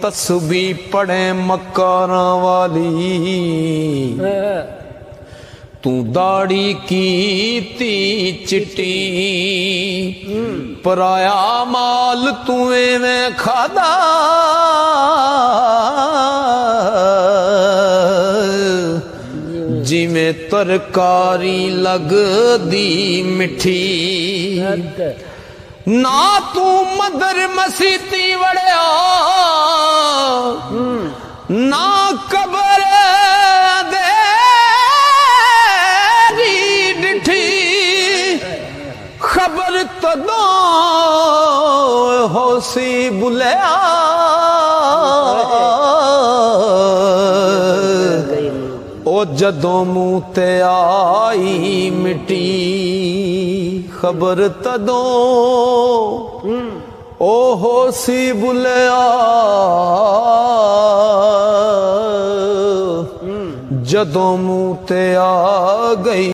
तस्बीह पढ़े मकारा वाली, तू दाढ़ी कीती चिट्टी, पराया माल तू एवें खादा, जिमें तरकारी लगदी मिठी। ना तू मदर मसीती वड़िया, ना कबर देरी डिठी, खबर तदों होसी बुलिया, ओ जदों मुंह ते आई मिट्टी, खबर तदों ओ होसी बुलिया, जदों मुंह ते आ गई।